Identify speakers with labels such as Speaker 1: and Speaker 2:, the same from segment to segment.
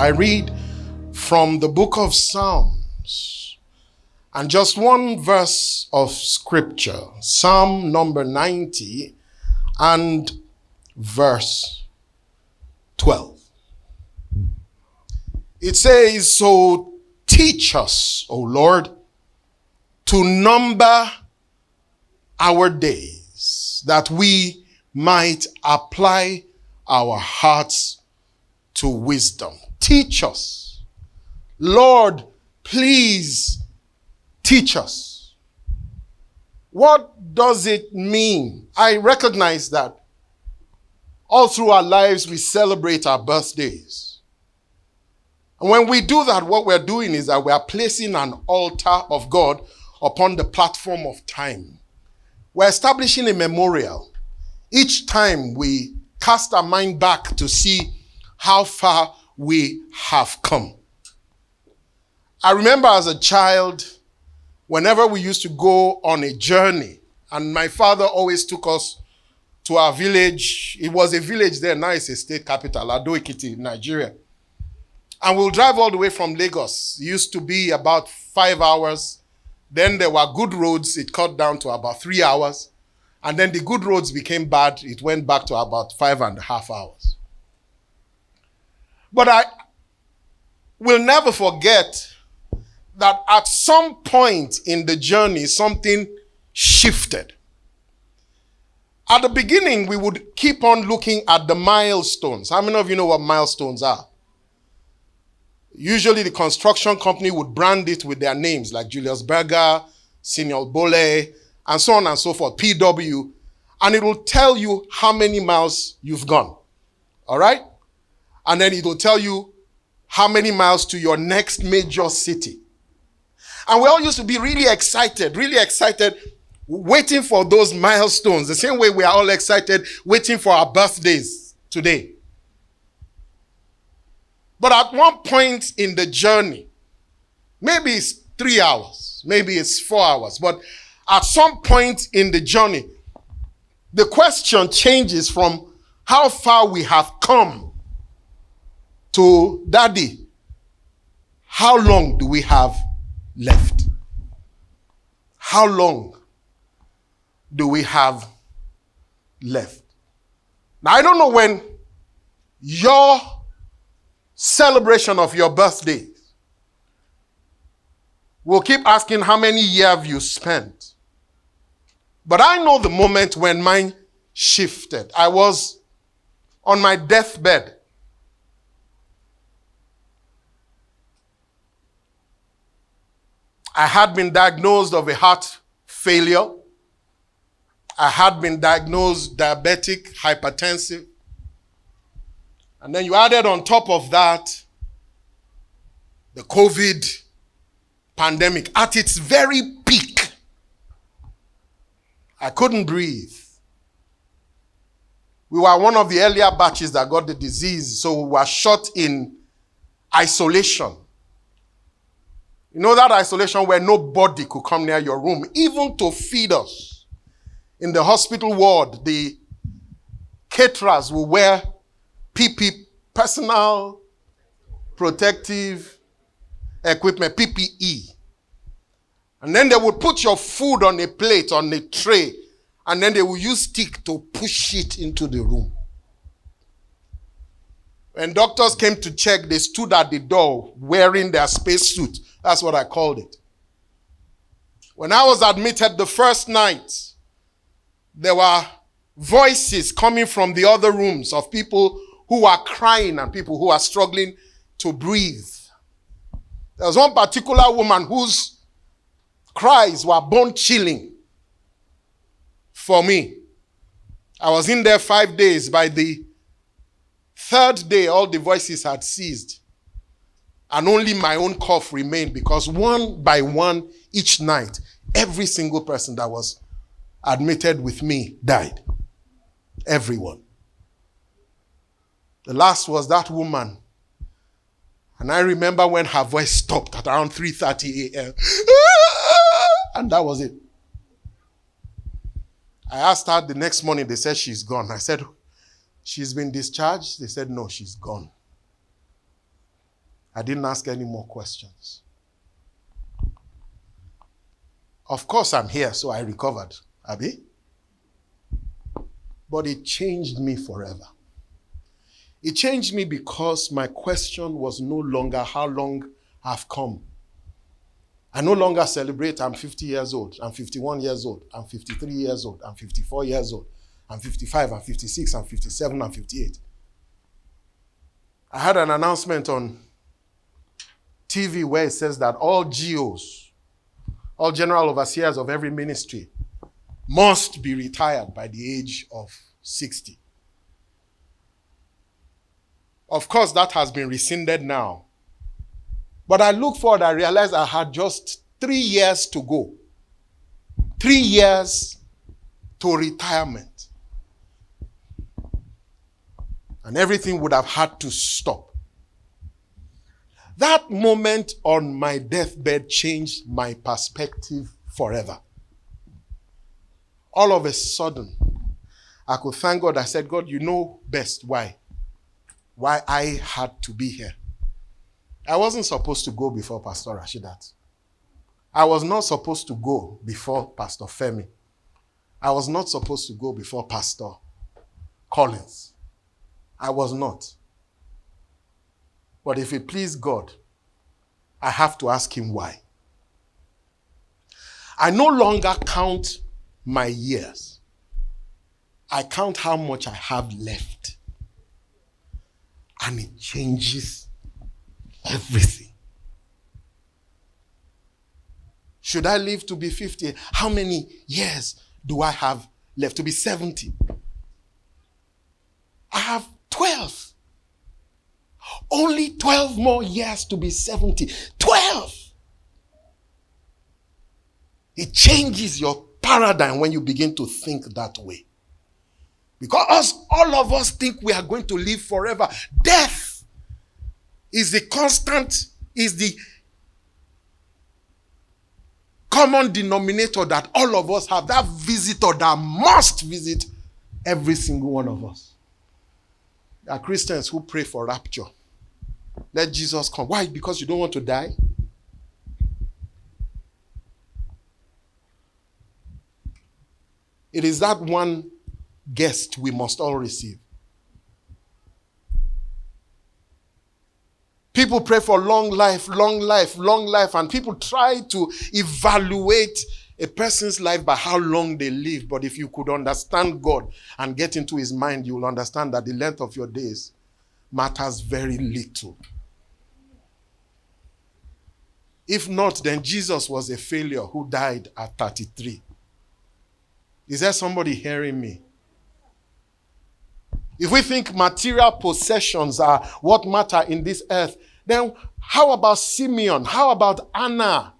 Speaker 1: I read from the book of Psalms, and just one verse of scripture, Psalm number 90 and verse 12. It says, "So teach us, O Lord, to number our days, that we might apply our hearts to wisdom." Teach us. Lord, please teach us. What does it mean? I recognize that all through our lives we celebrate our birthdays. And when we do that, what we're doing is that we are placing an altar of God upon the platform of time. We're establishing a memorial. Each time we cast our mind back to see how far we have come. I remember as a child, whenever we used to go on a journey, and my father always took us to our village. It was a village there, now it's a state capital, Ado-Ekiti, Nigeria. And we'll drive all the way from Lagos. It used to be about 5 hours. Then there were good roads. It cut down to about 3 hours. And then the good roads became bad. It went back to about 5.5 hours. But I will never forget that at some point in the journey, something shifted. At the beginning, we would keep on looking at the milestones. How many of you know what milestones are? Usually the construction company would brand it with their names, like Julius Berger, Senior Bole, and so on and so forth, PW, and it will tell you how many miles you've gone. All right? And then it will tell you how many miles to your next major city. And we all used to be really excited, waiting for those milestones, the same way we are all excited waiting for our birthdays today. But at one point in the journey, maybe it's 3 hours, maybe it's 4 hours, but at some point in the journey, the question changes from how far we have come to, Daddy, how long do we have left? How long do we have left? Now, I don't know when your celebration of your birthday will keep asking how many years have you spent. But I know the moment when mine shifted. I was on my deathbed. I had been diagnosed of a heart failure. I had been diagnosed diabetic, hypertensive. And then you added on top of that the COVID pandemic at its very peak. I couldn't breathe. We were one of the earlier batches that got the disease, so we were shut in isolation. You know that isolation where nobody could come near your room, even to feed us. In the hospital ward, the caterers will wear PP, personal protective equipment, PPE. And then they would put your food on a plate, on a tray, and then they will use stick to push it into the room. When doctors came to check, they stood at the door wearing their space suit. That's what I called it. When I was admitted the first night, there were voices coming from the other rooms of people who were crying and people who were struggling to breathe. There was one particular woman whose cries were bone-chilling for me. I was in there 5 days. By the third day, all the voices had ceased. And only my own cough remained, because one by one, each night, every single person that was admitted with me died. Everyone. The last was that woman. And I remember when her voice stopped at around 3:30 a.m. And that was it. I asked her the next morning, they said she's gone. I said, she's been discharged? They said, no, she's gone. I didn't ask any more questions. Of course, I'm here, so I recovered. Abi? But it changed me forever. It changed me because my question was no longer how long I've come. I no longer celebrate I'm 50 years old, I'm 51 years old, I'm 53 years old, I'm 54 years old, I'm 55, I'm 56, I'm 57, I'm 58. I had an announcement on TV where it says that all GOs, all general overseers of every ministry, must be retired by the age of 60. Of course, that has been rescinded now. But I look forward, I realized I had just 3 years to go. 3 years to retirement. And everything would have had to stop. That moment on my deathbed changed my perspective forever. All of a sudden, I could thank God. I said, God, you know best why I had to be here. I wasn't supposed to go before Pastor Rashidat. I was not supposed to go before Pastor Femi. I was not supposed to go before Pastor Collins. I was not. But if it pleased God, I have to ask him why. I no longer count my years. I count how much I have left. And it changes everything. Should I live to be 50? How many years do I have left? To be 70? I have 12. Only 12 more years to be 70. 12! It changes your paradigm when you begin to think that way. Because all of us think we are going to live forever. Death is the constant, is the common denominator that all of us have. That visitor that must visit every single one of us. There are Christians who pray for rapture. Let Jesus come. Why? Because you don't want to die? It is that one guest we must all receive. People pray for long life, long life, long life, and people try to evaluate a person's life by how long they live. But if you could understand God and get into his mind, you will understand that the length of your days matters very little. If not, then Jesus was a failure who died at 33. Is there somebody hearing me? If we think material possessions are what matter in this earth, then how about Simeon? How about Anna?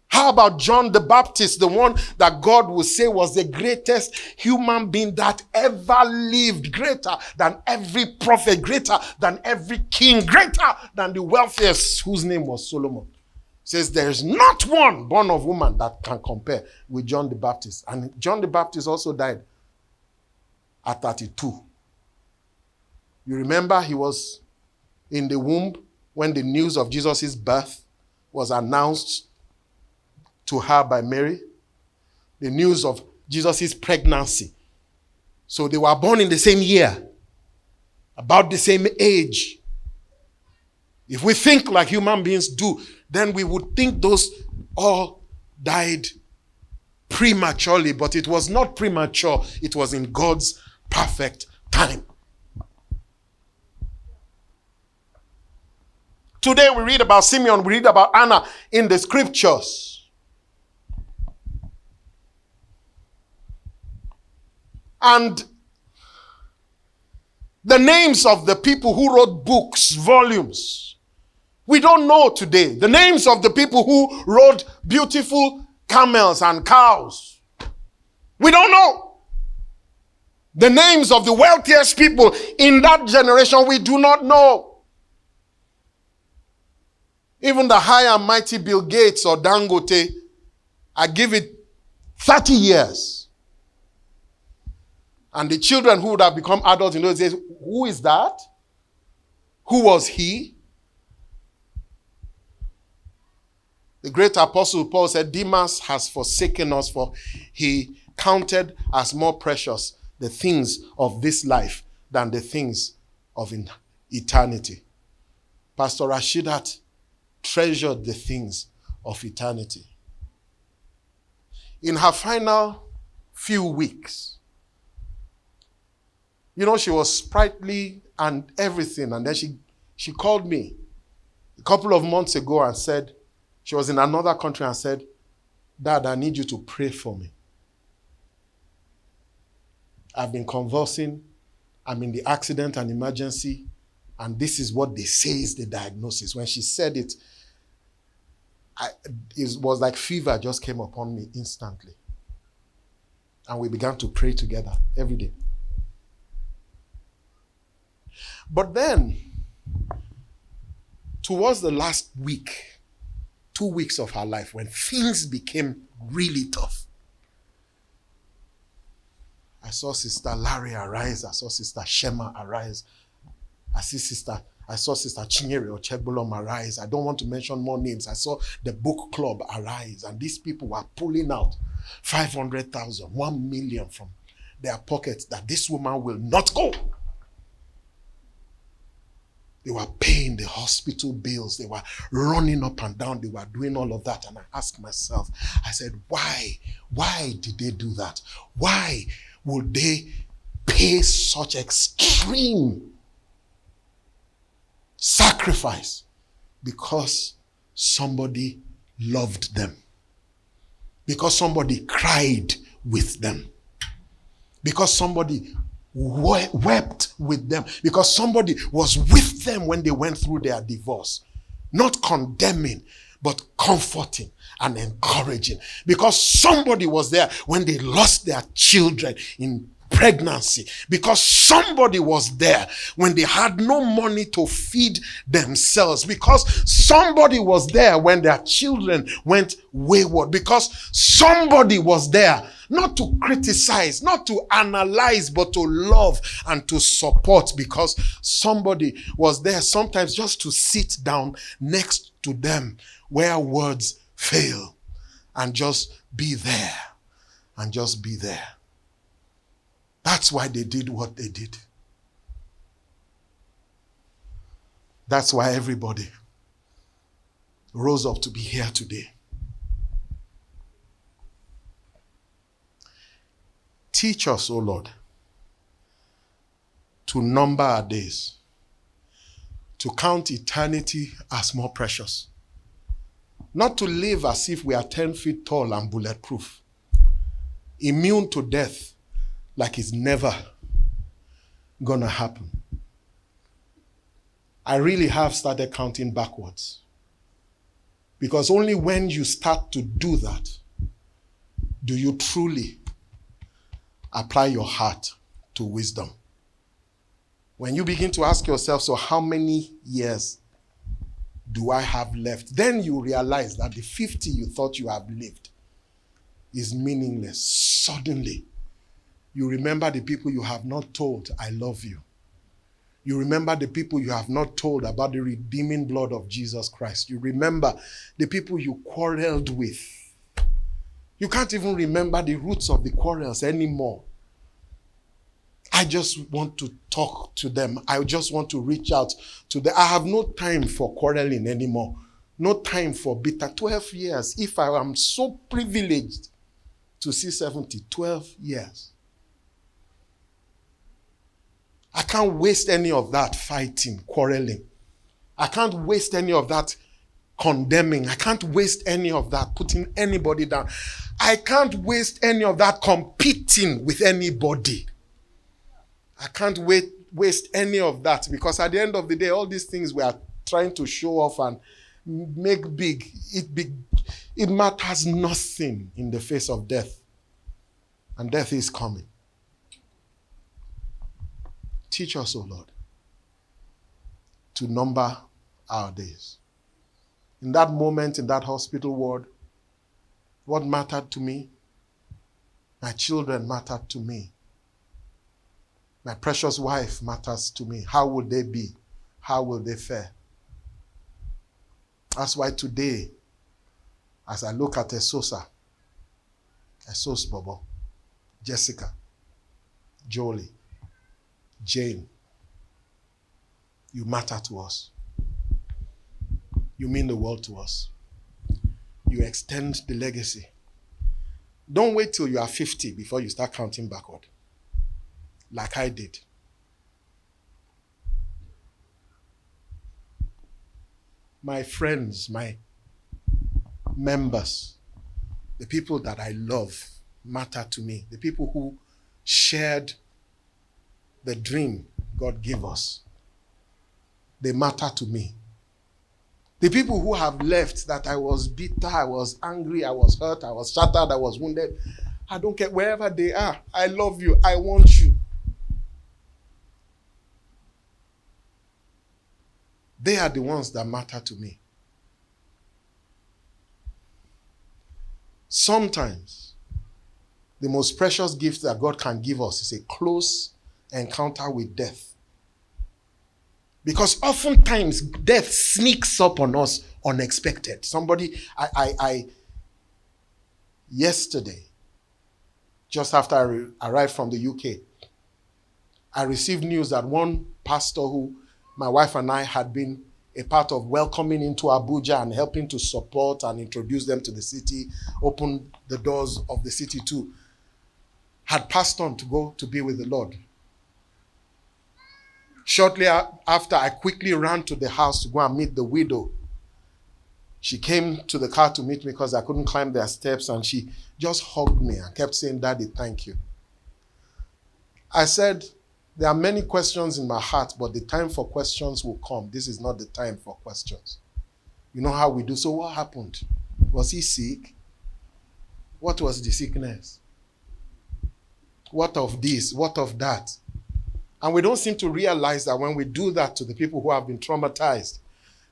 Speaker 1: How about John the Baptist, the one that God would say was the greatest human being that ever lived, greater than every prophet, greater than every king, greater than the wealthiest whose name was Solomon? Says there is not one born of woman that can compare with John the Baptist. And John the Baptist also died at 32. You remember he was in the womb when the news of Jesus' birth was announced to her by Mary. The news of Jesus' pregnancy. So they were born in the same year, about the same age. If we think like human beings do, then we would think those all died prematurely. But it was not premature. It was in God's perfect time. Today we read about Simeon, we read about Anna in the scriptures. And the names of the people who wrote books, volumes, we don't know today. The names of the people who rode beautiful camels and cows, we don't know. The names of the wealthiest people in that generation, we do not know. Even the high and mighty Bill Gates or Dangote, I give it 30 years. And the children who would have become adults in those days, who is that? Who was he? The great apostle Paul said, Demas has forsaken us, for he counted as more precious the things of this life than the things of eternity. Pastor Rashidat treasured the things of eternity. In her final few weeks, she was sprightly and everything. And then she called me a couple of months ago and said, she was in another country and said, Dad, I need you to pray for me. I've been convulsing. I'm in the accident and emergency. And this is what they say is the diagnosis. When she said it, it was like fever just came upon me instantly. And we began to pray together every day. But then, towards the last week, 2 weeks of her life, when things became really tough, I saw Sister Larry arise. I saw Sister Shema arise. I saw Sister Chinyere or Chegbolom arise. I don't want to mention more names. I saw the book club arise. And these people were pulling out 500,000, 1 million from their pockets that this woman will not go. They were paying the hospital bills. They were running up and down. They were doing all of that. And I asked myself, I said, why? Why did they do that? Why would they pay such extreme sacrifice? Because somebody loved them. Because somebody cried with them. Because somebody wept with them, because somebody was with them when they went through their divorce. Not condemning, but comforting and encouraging. Because somebody was there when they lost their children in pregnancy. Because somebody was there when they had no money to feed themselves. Because somebody was there when their children went wayward. Because somebody was there not to criticize, not to analyze, but to love and to support. Because somebody was there sometimes just to sit down next to them where words fail and just be there and just be there. That's why they did what they did. That's why everybody rose up to be here today. Teach us, O Lord, to number our days, to count eternity as more precious, not to live as if we are 10 feet tall and bulletproof, immune to death like it's never gonna happen. I really have started counting backwards, because only when you start to do that do you truly apply your heart to wisdom. When you begin to ask yourself, so how many years do I have left? Then you realize that the 50 you thought you have lived is meaningless. Suddenly, you remember the people you have not told, I love you. You remember the people you have not told about the redeeming blood of Jesus Christ. You remember the people you quarreled with. You can't even remember the roots of the quarrels anymore. I just want to talk to them. I just want to reach out to them. I have no time for quarreling anymore. No time for bitter. 12 years. If I am so privileged to see 70, 12 years. I can't waste any of that fighting, quarreling. I can't waste any of that condemning. I can't waste any of that putting anybody down. I can't waste any of that competing with anybody. I can't waste any of that, because at the end of the day, all these things we are trying to show off and make big, it matters nothing in the face of death. And death is coming. Teach us, O Lord, to number our days. In that moment, in that hospital ward, what mattered to me? My children mattered to me. My precious wife matters to me. How will they be? How will they fare? That's why today As I look at Esosa, Esos Bobo, Jessica, Jolie, Jane, you matter to us. You mean the world to us. You extend the legacy. Don't wait till you are 50 before you start counting backward, like I did. My friends, my members, the people that I love matter to me. The people who shared the dream God gave us, they matter to me. The people who have left, that I was bitter, I was angry, I was hurt, I was shattered, I was wounded, I don't care, wherever they are, I love you, I want you. They are the ones that matter to me. Sometimes, the most precious gift that God can give us is a close encounter with death. Because oftentimes, death sneaks up on us unexpected. Yesterday, just after I arrived from the UK, I received news that one pastor who my wife and I had been a part of welcoming into Abuja and helping to support and introduce them to the city, open the doors of the city too, had passed on to go to be with the Lord. Shortly after, I quickly ran to the house to go and meet the widow. She came to the car to meet me because I couldn't climb their steps, and she just hugged me and kept saying, "Daddy, thank you." I said, there are many questions in my heart, but the time for questions will come. This is not the time for questions. You know how we do. So what happened? Was he sick? What was the sickness? What of this? What of that? And we don't seem to realize that when we do that to the people who have been traumatized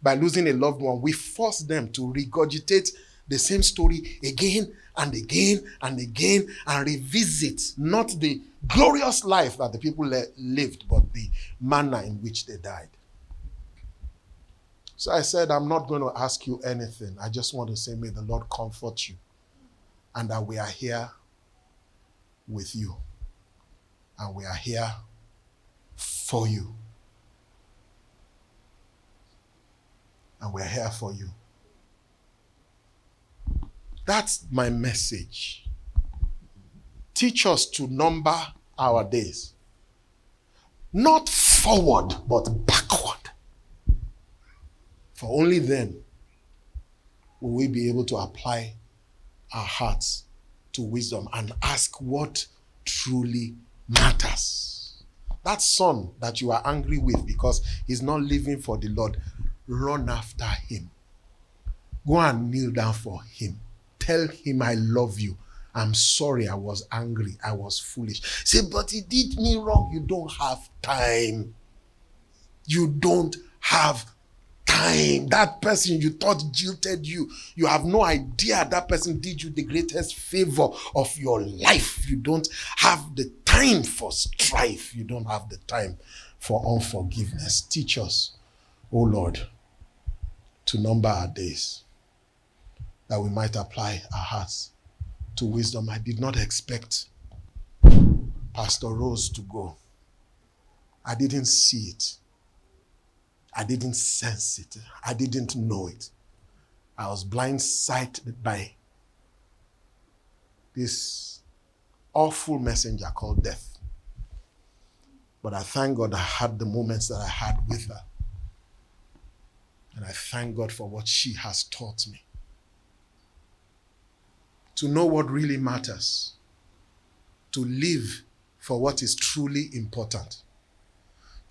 Speaker 1: by losing a loved one, we force them to regurgitate the same story again and again and again and revisit not the glorious life that the people lived, but the manner in which they died. So I said, I'm not going to ask you anything. I just want to say, may the Lord comfort you, and that we are here with you, and we are here for you. And we're here for you. That's my message. Teach us to number our days. Not forward, but backward. For only then will we be able to apply our hearts to wisdom and ask what truly matters. That son that you are angry with because he's not living for the Lord, run after him. Go and kneel down for him. Tell him, I love you. I'm sorry I was angry. I was foolish. Say, but he did me wrong. You don't have time. You don't have time. That person you thought jilted you, you have no idea that person did you the greatest favor of your life. You don't have the time for strife. You don't have the time for unforgiveness. Teach us, oh Lord, to number our days, that we might apply our hearts to wisdom. I did not expect Pastor Rose to go. I didn't see it. I didn't sense it. I didn't know it. I was blindsided by this awful messenger called death. But I thank God I had the moments that I had with her. And I thank God for what she has taught me. To know what really matters. To live for what is truly important.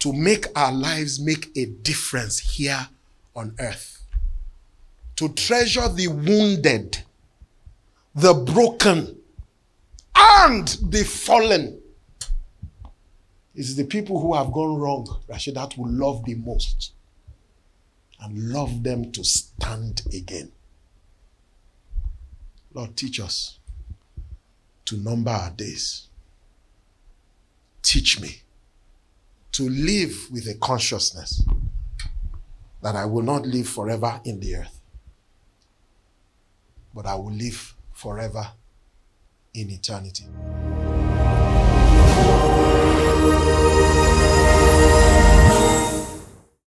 Speaker 1: To make our lives make a difference here on earth. To treasure the wounded, the broken, and the fallen. It's the people who have gone wrong, Rashidat, will love the most. And love them to stand again. Lord, teach us to number our days. Teach me to live with a consciousness that I will not live forever in the earth. but I will live forever in eternity.